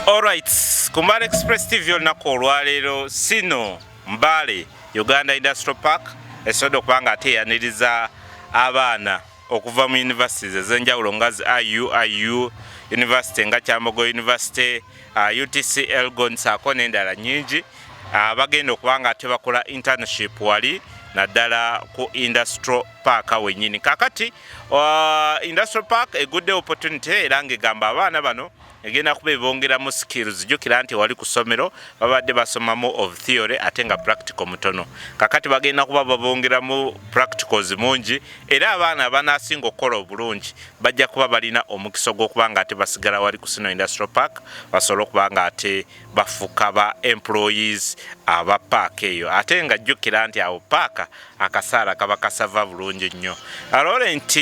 Alright, ku Mbale Express TV olunaku olwaleero Sino Mbale Uganda Industrial Park esobola okuba nga ateeyaniriza abaana okuva mu universities ez'enjawulo nga IU University nga Kyambogo University, UTC Elgon saako n'endala nnyingi bagenda okuba nga ate bakola internship wali naddala ku Industrial Park wennyini. Kakati Industrial Park a good opportunity era ng'egamba abaana bano egenda kuba ebongeramu skills. Jjukira nti wali ku ssomero babadde basomamu of theory ate nga practical mutono. Kakati bagenda kuba babongeramu practicals mungi era abaana abanaasinga okukola obulungi bajja kuba balina omukisa gw'okuba nga ate basigala wali ku Sino Industrial Park basobole okuba nga ate bafuuka ba employees aba park eyo ate nga jjukira nti awo paaka akasaala kaba kasava bulungi nnyo. Laurent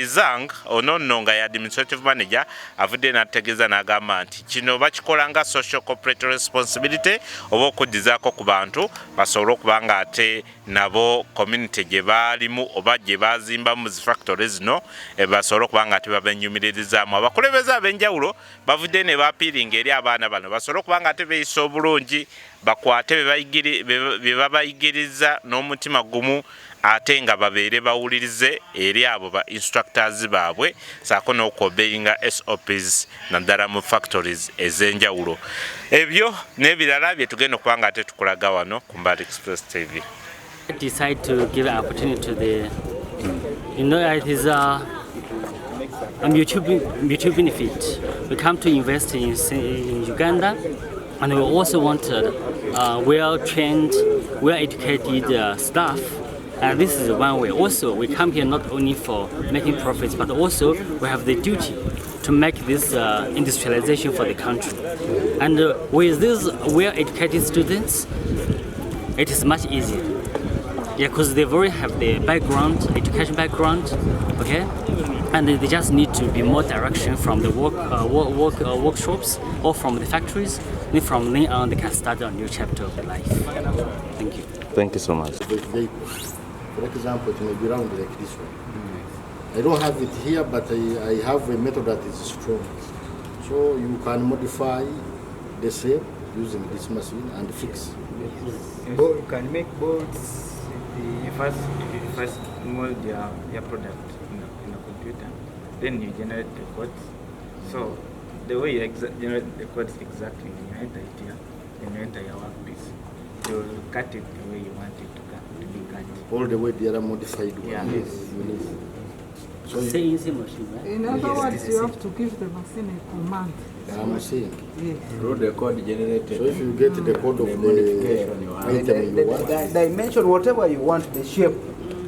Zang ono nga ya administrative manager avudde n'ategeeza n'agamba nti kino bakikola nga social corporate responsibility oba okuddizaako ku bantu basobole okuba nga ate nabo community gye baalimu oba gye bazimbamu zi factory zino basobole okuba nga ate babenyumirizaamu. Abakulembeze ab'enjawulo bavudde ne bapiiringa eri abaana bano basobole okuba nga ate beeyisa obulungi bakwate bye babayigiriza n'omutima gumu ate nga babeere bawulirize eri abo ba instructors baabwe saako n'okwobeyinga SOPs naddala mu factories ez'enjawulo. Ebyo n'ebirala bye tugenda okuba nga ate tukulaga wano ku Mbale Express TV. I decide to give an opportunity to the, it is a mutual benefit. We come to invest in Uganda, and we also want well-trained, well-educated staff. And this is one way. Also, we come here not only for making profits, but also we have the duty to make this industrialization for the country. And with these well-educated students, it is much easier. Yeah, because they already have the background, education background, okay? And they just need to be more direction from the workshops or from the factories. And from then on, they can start a new chapter of their life. Thank you. Thank you so much. For example, it may be round like this one. I don't have it here, but I have a method that is strong. So you can modify the shape using this machine and fix. You can make bolts. You first mold your product in a computer, then you generate the codes. So the way you generate the codes exactly, when you enter it here, when you enter your workpiece, you will cut it the way you want it to be cut. All the way the other modified one. Yeah. Yes. So say easy machine, right? In other words, you have to give the machine a command. I'm saying. Yes. Wrote the code generated. So if you get the code of the item you want, the dimension, whatever you want, the shape,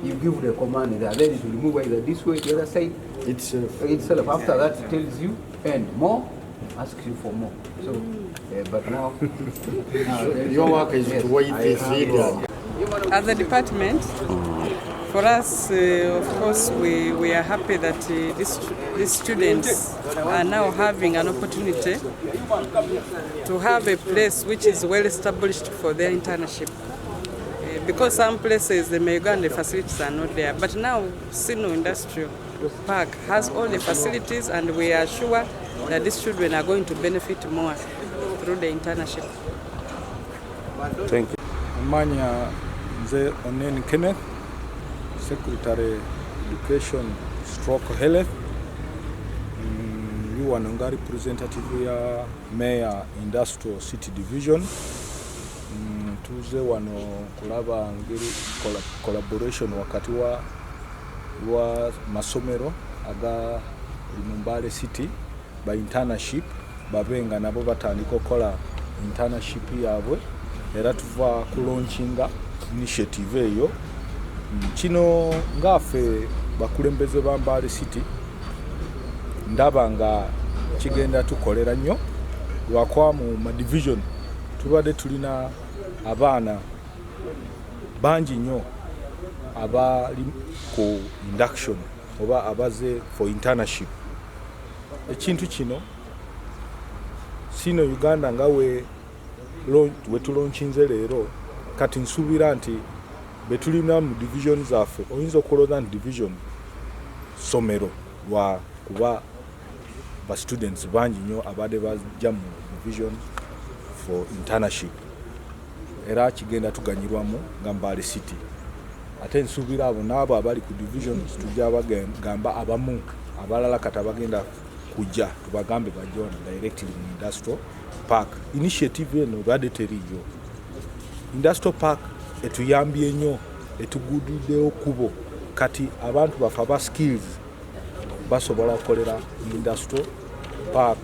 you give the command there. Then it will move either this way, the other side. Itself. After that, it tells you, and more, asks you for more. So, but now, your work is to wait this. As a department, for us, of course, we are happy that these students are now having an opportunity to have a place which is well established for their internship. Because some places, the Uganda facilities are not there. But now, Sino Industrial Park has all the facilities, and we are sure that these children are going to benefit more through the internship. Thank you. Manya Nze Oneni Kenneth, Secretary Education Stroke Health. You are a representative here, Mayor Industrial City Division. Tuze wano kulaba ngeri collaboration wakati wa masomero aga Mbale City by internship babenga nabo batandika okola internship yabwe era tuva ku launchinga initiative eyo kino ngafe bakulembeze ba Mbale City ndaba nga kigenda tukolera nnyo lwakwa mu division tubadde tulina abaana bangi nnyo abali ku induction oba abaze for internship. Ekintu kino Sino Uganda nga we tulaunchinze leero kati nsuubira nti betulina mu division zaffe oyinza okuloza nti division somero lwa kuba ba students bangi nnyo abadde bajja mu division for internship. Era kigenda tuganyirwamu nga Mbale City. Ate nsuubira abo n'abo abali ku divisions tujja bagamba abamu abalala kati abagenda kujja tubagambe bajona directly mu industrial park. Initiative eno badde teriyo. Industrial park etuyambye nnyo, etugudiddewo kubo kati abantu bafa ba skills basobola okukolera industrial park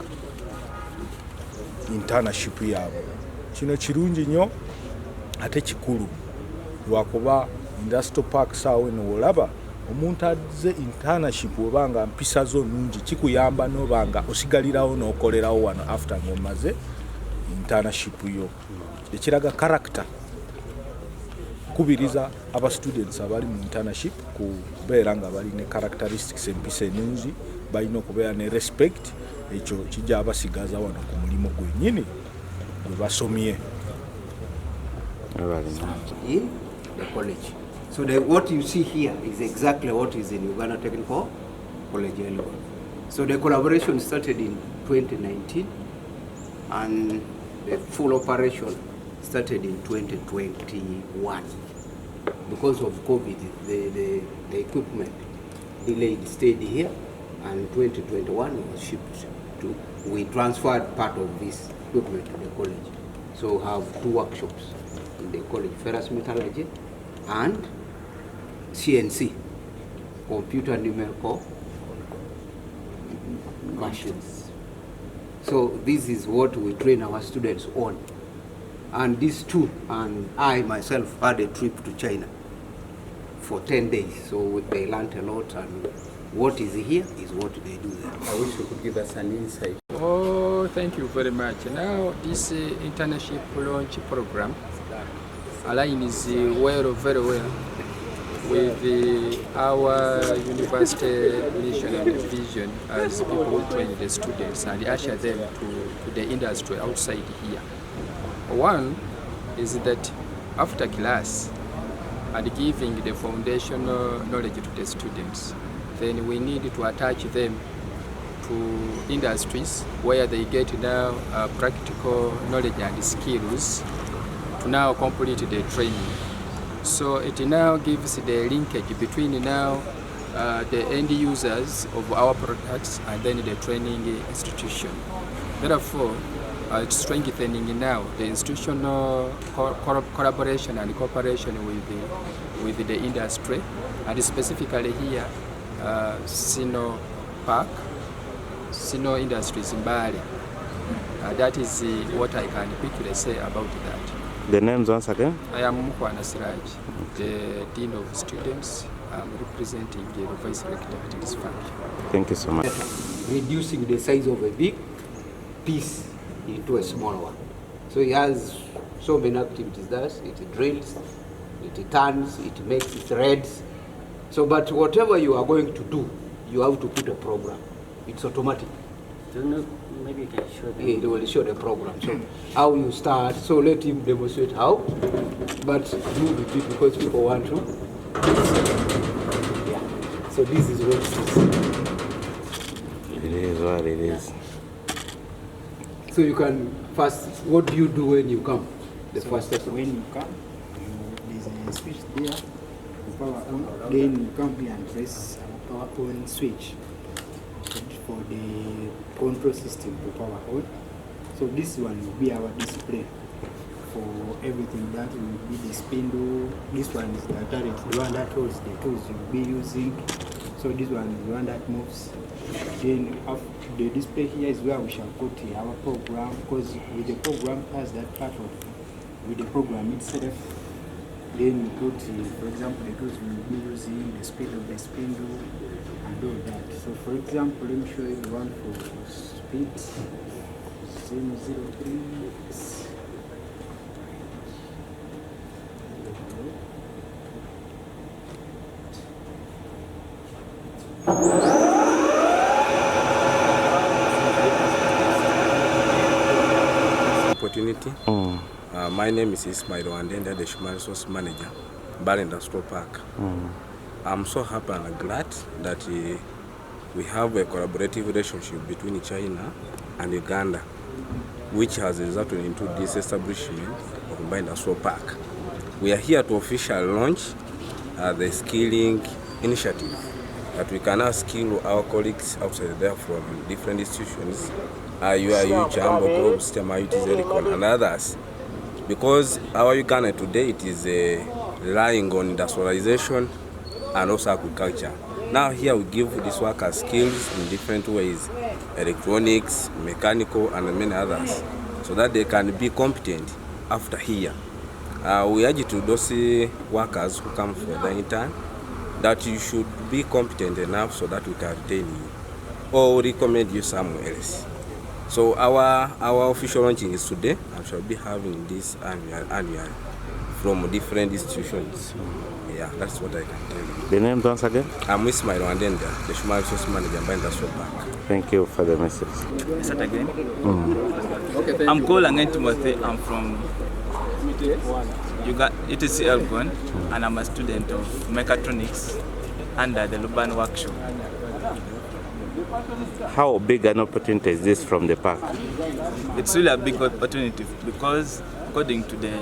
internship yaabwe. Kino kirungi nnyo ate kikulu lwakuba industrial park saawa eno olaba omuntu azze internship obanga mpisa zo nnungi kikuyamba n'obanga osigalirawo n'okolerawo wano after ng'omaze internship yo. Ekiraga character kubiriza aba students abali mu internship kubeera nga bali ne characteristics empisa ennungi, balina okubeera ne respect. Ekyo kijja abasigaza wano ku mulimu gwennyini gwe basomye. In the college. So what you see here is exactly what is in Uganda Technical College Elgon. So the collaboration started in 2019 and the full operation started in 2021. Because of COVID, the equipment delayed, stayed here, and 2021 was shipped to, we transferred part of this equipment to the college. So we have 2 workshops in the college, ferrous metallurgy and CNC, computer numerical machines. So this is what we train our students on. And these 2, and I myself had a trip to China for 10 days. So they learned a lot, and what is here is what they do there. I wish you could give us an insight. Oh, thank you very much. Now, this internship launch program aligns very well with our university mission and vision as people who train the students and usher them to the industry outside here. One is that after class and giving the foundational knowledge to the students, then we need to attach them to industries where they get now practical knowledge and skills to now complete the training. So it now gives the linkage between now the end users of our products and then the training institution. Therefore, it's strengthening now the institutional collaboration and cooperation with the industry, and specifically here, Sino Park, Sino Industries Mbale. That is what I can quickly say about that. The names once again? I am Mukwana Siraj, the Dean of Students. I'm representing the Vice Rector at this function. Thank you so much. Reducing the size of a big piece into a smaller one. So he has so many activities there. It drills, it turns, it makes, it threads. So, but whatever you are going to do, you have to put a program. It's automatic. Maybe you can show them. It will show the program. So how you start. So let him demonstrate how. But do repeat because people want to. Yeah. So this is what it is. It is what it is. So you can first. What do you do when you come? The first step. When you come, there's a switch there. Power on. Then you come here and press our power on switch for the control system to power on. So this one will be our display for everything. That will be the spindle. This one is the turret, the one that holds the tools you'll be using. So this one is the one that moves. Then the display here is where we shall put our program, because with the program has that part of with the program itself. Then we put, for example, the tools we will be using, the speed of the spindle, and all that. So, for example, let me show you the one for speed. 003. Opportunity. My name is Ismail Wandenda, the Human Resource Manager, Mbale Industrial Park. I'm so happy and glad that we have a collaborative relationship between China and Uganda. which has resulted into this establishment of Mbale Industrial Park. We are here to officially launch the skilling initiative, that we can now skill our colleagues outside there from different institutions, UIU, Jambo, Globe, System, IUT, Zericon, and others. Because our Uganda today, it is relying on industrialization and also agriculture. Now here we give these workers skills in different ways, electronics, mechanical, and many others, so that they can be competent after here. We urge to those workers who come for the intern that you should be competent enough so that we can retain you or recommend you somewhere else. So our official launching is today, and shall be having this annual from different institutions. Yeah, that's what I can tell you. The name once again? I'm with my Rwandan, the Human Resource Manager, Mbale Industrial Park. Thank you for the message. Start again. Okay, I'm called Angen Timothy. I'm from ETC Elgon, and I'm a student of mechatronics under the Luban workshop. How big an opportunity is this from the park? It's really a big opportunity because according to the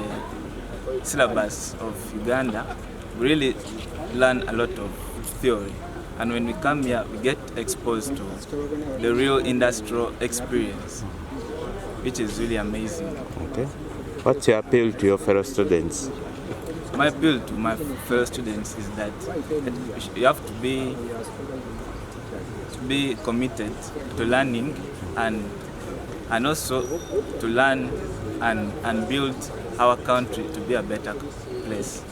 syllabus of Uganda, we really learn a lot of theory. And when we come here, we get exposed to the real industrial experience, which is really amazing. Okay. What's your appeal to your fellow students? My appeal to my fellow students is that you have to be committed to learning and also to learn and build our country to be a better place.